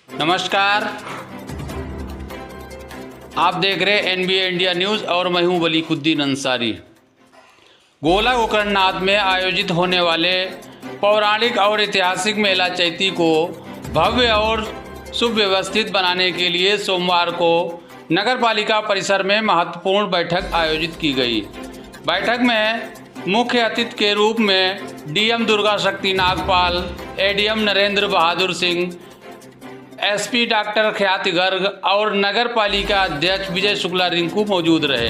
नमस्कार, आप देख रहे हैं एनबीए इंडिया न्यूज़ और मैं हूं वलीकुद्दीन अंसारी। गोला गोकर्णनाथ में आयोजित होने वाले पौराणिक और ऐतिहासिक मेला चैती को भव्य और सुव्यवस्थित बनाने के लिए सोमवार को नगरपालिका परिसर में महत्वपूर्ण बैठक आयोजित की गई। बैठक में मुख्य अतिथि के रूप में डीएम दुर्गा शक्ति Nagpal, ADM Narendra Bahadur Singh, SP doctor ख्याति गर्ग और नगर पालिका अध्यक्ष विजय शुक्ला रिंकू मौजूद रहे।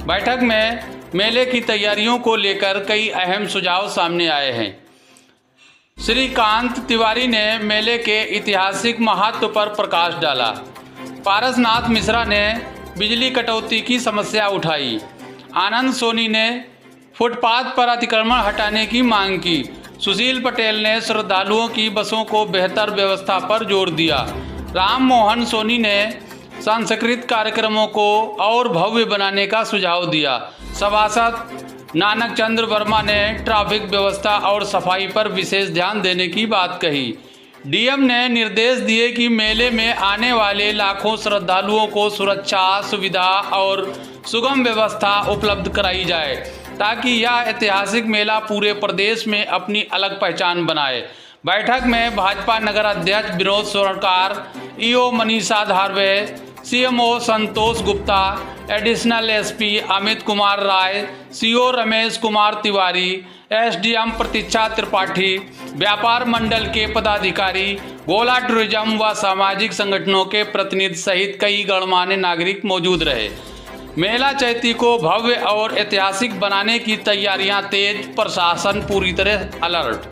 बैठक में मेले की तैयारियों को लेकर कई अहम सुझाव सामने आए हैं। श्रीकांत तिवारी ने मेले के ऐतिहासिक महत्व पर प्रकाश डाला। पारसनाथ मिश्रा ने बिजली कटौती की समस्या उठाई। आनंद सोनी ने फुटपाथ पर अतिक्रमण हटाने की मांग की। सुशील पटेल ने श्रद्धालुओं की बसों को बेहतर व्यवस्था पर जोर दिया। राम मोहन सोनी ने सांस्कृतिक कार्यक्रमों को और भव्य बनाने का सुझाव दिया। सभासद नानक चंद्र वर्मा ने ट्रैफिक व्यवस्था और सफाई पर विशेष ध्यान देने की बात कही। डीएम ने निर्देश दिए कि मेले में आने वाले लाखों श्रद्धालुओं को सुरक्षा, सुविधा और सुगम व्यवस्था उपलब्ध कराई जाए ताकि यह ऐतिहासिक मेला पूरे प्रदेश में अपनी अलग पहचान बनाए। बैठक में भाजपा नगर अध्यक्ष विनोद स्वर्णकार, ईओ मनीषा धारवे, सीएमओ संतोष Gupta, additional SP Amit Kumar Rai, CO Ramesh Kumar Tiwari, SDM प्रतीक्षा त्रिपाठी, व्यापार मंडल के पदाधिकारी, गोला टूरिज्म व सामाजिक संगठनों के प्रतिनिधि सहित कई गणमान्य नागरिक मौजूद रहे। मेला चैती को भव्य और ऐतिहासिक बनाने की तैयारियां तेज, प्रशासन पूरी तरह अलर्ट।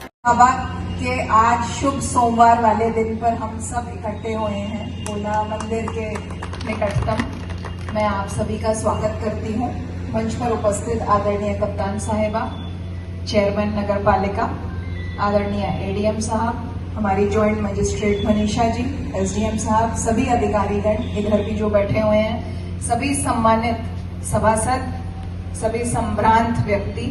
के आज शुभ सोमवार वाले दिन पर हम सब इकट्ठे हुए हैं गोला मंदिर के निकटतम। मैं आप सभी का स्वागत करती हूँ। मंच पर उपस्थित आदरणीय कप्तान साहिबा, चेयरमैन नगर पालिका, आदरणीय एडीएम साहब, हमारी joint magistrate Manisha ji, SDM साहब, सभी अधिकारीगण इधर भी जो बैठे हुए हैं, सभी सम्मानित सभासद, सभी संभ्रांत व्यक्ति,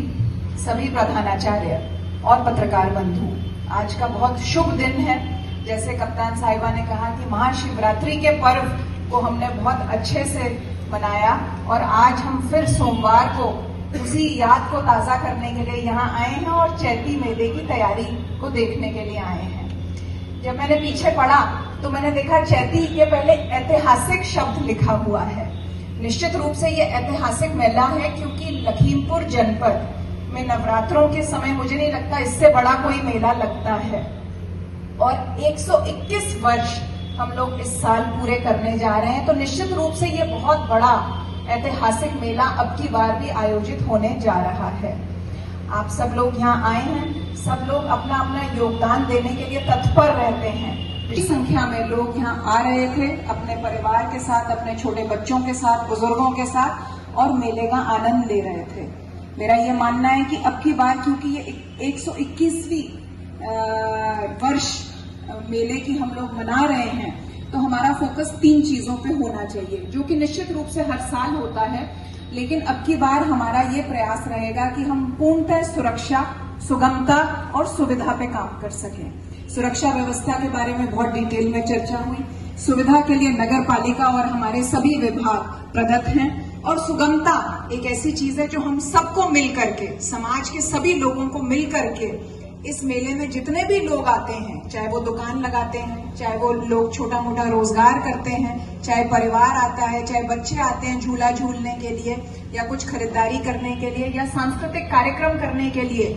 सभी प्रधानाचार्य और पत्रकार बंधु, आज का बहुत शुभ दिन है। जैसे कप्तान साहिबा ने कहा कि महाशिवरात्रि के पर्व को हमने बहुत अच्छे से मनाया और आज हम फिर सोमवार को उसी याद को ताजा करने के लिए यहाँ आए हैं और चैती मेले की तैयारी को देखने के लिए आए हैं। जब मैंने पीछे पढ़ा तो मैंने देखा चैती के पहले ऐतिहासिक शब्द लिखा हुआ है। निश्चित रूप से ये ऐतिहासिक मेला है क्योंकि लखीमपुर जनपद में नवरात्रों के समय मुझे नहीं लगता इससे बड़ा कोई मेला लगता है और 121 वर्ष हम लोग इस साल पूरे करने जा रहे हैं। तो निश्चित रूप से ये बहुत बड़ा ऐतिहासिक मेला अब की बार भी आयोजित होने जा रहा है। आप सब लोग यहाँ आए हैं, सब लोग अपना अपना योगदान देने के लिए तत्पर रहते हैं। बड़ी संख्या में लोग यहाँ आ रहे थे अपने परिवार के साथ, अपने छोटे बच्चों के साथ, बुजुर्गों के साथ और मेले का आनंद ले रहे थे। मेरा ये मानना है कि अब की बार क्योंकि ये 121वीं वर्ष मेले की हम लोग मना रहे हैं तो हमारा फोकस 3 चीजों पे होना चाहिए, जो कि निश्चित रूप से हर साल होता है, लेकिन अब की बार हमारा ये प्रयास रहेगा कि हम पूर्णतः सुरक्षा, सुगमता और सुविधा पे काम कर सकें। सुरक्षा व्यवस्था के बारे में बहुत डिटेल में चर्चा हुई। सुविधा के लिए नगर पालिका और हमारे सभी विभाग प्रदत्त हैं और सुगमता एक ऐसी चीज है जो हम सबको मिल करके, समाज के सभी लोगों को मिल करके इस मेले में जितने भी लोग आते हैं, चाहे वो दुकान लगाते हैं, चाहे वो लोग छोटा मोटा रोजगार करते हैं, चाहे परिवार आता है, चाहे बच्चे आते हैं झूला झूलने के लिए या कुछ खरीदारी करने के लिए या सांस्कृतिक कार्यक्रम करने के लिए,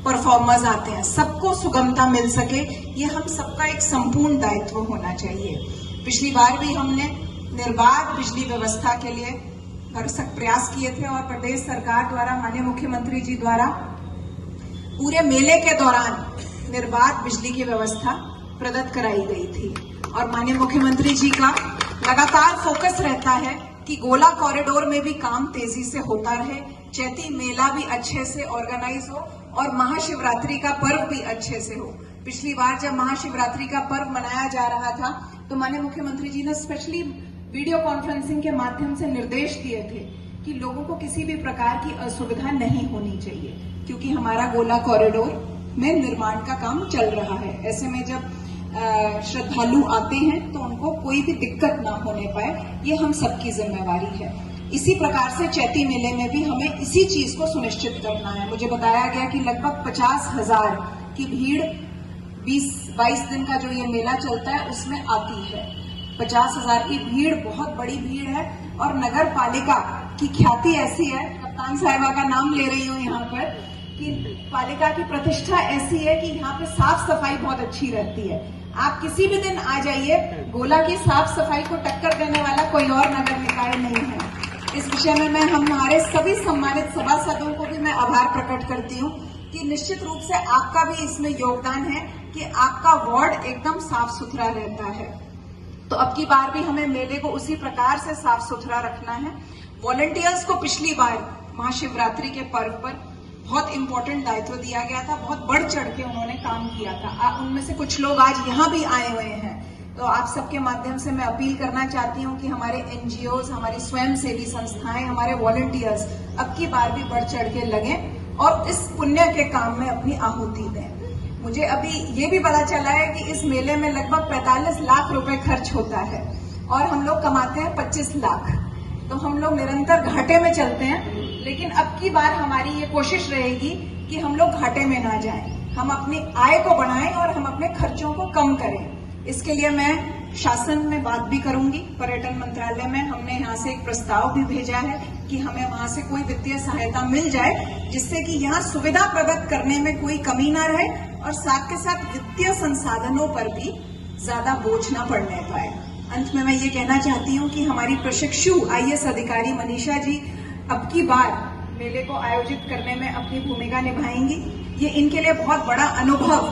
परफॉर्मर्स आते हैं, सबको सुगमता मिल सके, ये हम सबका एक संपूर्ण दायित्व होना चाहिए। पिछली बार भी हमने निर्बाध बिजली व्यवस्था के लिए भरसक प्रयास किए थे और प्रदेश सरकार द्वारा, माननीय मुख्यमंत्री जी द्वारा पूरे मेले के दौरान निर्बाध बिजली की व्यवस्था प्रदत्त कराई गई थी और माननीय मुख्यमंत्री जी का लगातार फोकस रहता है कि गोला कॉरिडोर में भी काम तेजी से होता रहे, चैती मेला भी अच्छे से ऑर्गेनाइज हो और महाशिवरात्रि का पर्व भी अच्छे से हो। पिछली बार जब महाशिवरात्रि का पर्व मनाया जा रहा था तो माननीय मुख्यमंत्री जी ने स्पेशली वीडियो कॉन्फ्रेंसिंग के माध्यम से निर्देश दिए थे कि लोगों को किसी भी प्रकार की असुविधा नहीं होनी चाहिए, क्योंकि हमारा गोला कॉरिडोर में निर्माण का काम चल रहा है। ऐसे में जब श्रद्धालु आते हैं तो उनको कोई भी दिक्कत ना होने पाए, ये हम सबकी जिम्मेवारी है। इसी प्रकार से चैती मेले में भी हमें इसी चीज को सुनिश्चित करना है। मुझे बताया गया कि लगभग 50,000 की भीड़ 20-22 दिन का जो ये मेला चलता है उसमें आती है। 50,000 की भीड़ बहुत बड़ी भीड़ है और नगर पालिका की ख्याति ऐसी है, कप्तान साहिबा का नाम ले रही हूँ यहाँ पर, कि पालिका की प्रतिष्ठा ऐसी है कि यहाँ पे साफ सफाई बहुत अच्छी रहती है। आप किसी भी दिन आ जाइए, गोला की साफ सफाई को टक्कर देने वाला कोई और नगर निकाय नहीं है। इस विषय में मैं हमारे सभी सम्मानित सभासदों को भी मैं आभार प्रकट करती हूँ कि निश्चित रूप से आपका भी इसमें योगदान है कि आपका वार्ड एकदम साफ सुथरा रहता है। तो अब की बार भी हमें मेले को उसी प्रकार से साफ सुथरा रखना है। वॉलंटियर्स को पिछली बार महाशिवरात्रि के पर्व पर बहुत इंपॉर्टेंट दायित्व दिया गया था, बहुत बढ़ चढ़ के उन्होंने काम किया था। उनमें से कुछ लोग आज यहाँ भी आए हुए हैं, तो आप सबके माध्यम से मैं अपील करना चाहती हूँ कि हमारे एनजीओज, हमारी स्वयंसेवी संस्थाएं, हमारे वॉलंटियर्स अब की बार भी बढ़ चढ़ के लगें और इस पुण्य के काम में अपनी आहुति दें। मुझे अभी ये भी पता चला है कि इस मेले में लगभग 45 लाख रुपए खर्च होता है और हम लोग कमाते हैं 25 लाख, तो हम लोग निरंतर घाटे में चलते हैं। लेकिन अब की बार हमारी ये कोशिश रहेगी कि हम लोग घाटे में ना जाएं, हम अपनी आय को बढ़ाएं और हम अपने खर्चों को कम करें। इसके लिए मैं शासन में बात भी करूंगी। पर्यटन मंत्रालय में हमने यहाँ से एक प्रस्ताव भी भेजा है कि हमें वहां से कोई वित्तीय सहायता मिल जाए जिससे कि यहाँ सुविधा प्रदान करने में कोई कमी ना रहे और साथ के साथ वित्तीय संसाधनों पर भी ज्यादा बोझ न पड़ने पाए। अंत में मैं ये कहना चाहती हूँ कि हमारी प्रशिक्षु IAS अधिकारी मनीषा जी अब की बार मेले को आयोजित करने में अपनी भूमिका निभाएंगी। ये इनके लिए बहुत बड़ा अनुभव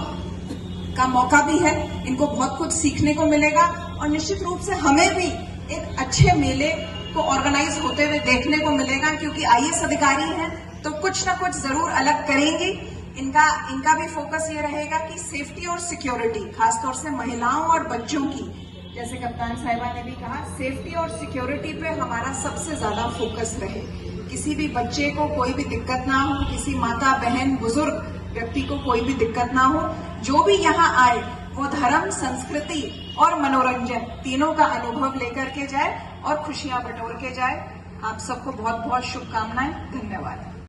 का मौका भी है, इनको बहुत कुछ सीखने को मिलेगा और निश्चित रूप से हमें भी एक अच्छे मेले को ऑर्गेनाइज होते हुए देखने को मिलेगा, क्योंकि IAS अधिकारी हैं तो कुछ ना कुछ जरूर अलग करेंगे। इनका भी फोकस ये रहेगा कि सेफ्टी और सिक्योरिटी, खासतौर से महिलाओं और बच्चों की, जैसे कप्तान साहिबा ने भी कहा, सेफ्टी और सिक्योरिटी पे हमारा सबसे ज्यादा फोकस रहे। किसी भी बच्चे को कोई भी दिक्कत ना हो, किसी माता बहन बुजुर्ग व्यक्ति को कोई भी दिक्कत ना हो। जो भी यहाँ आए वो धर्म, संस्कृति और मनोरंजन तीनों का अनुभव लेकर के जाए और खुशियां बटोर के जाए। आप सबको बहुत बहुत शुभकामनाएं। धन्यवाद।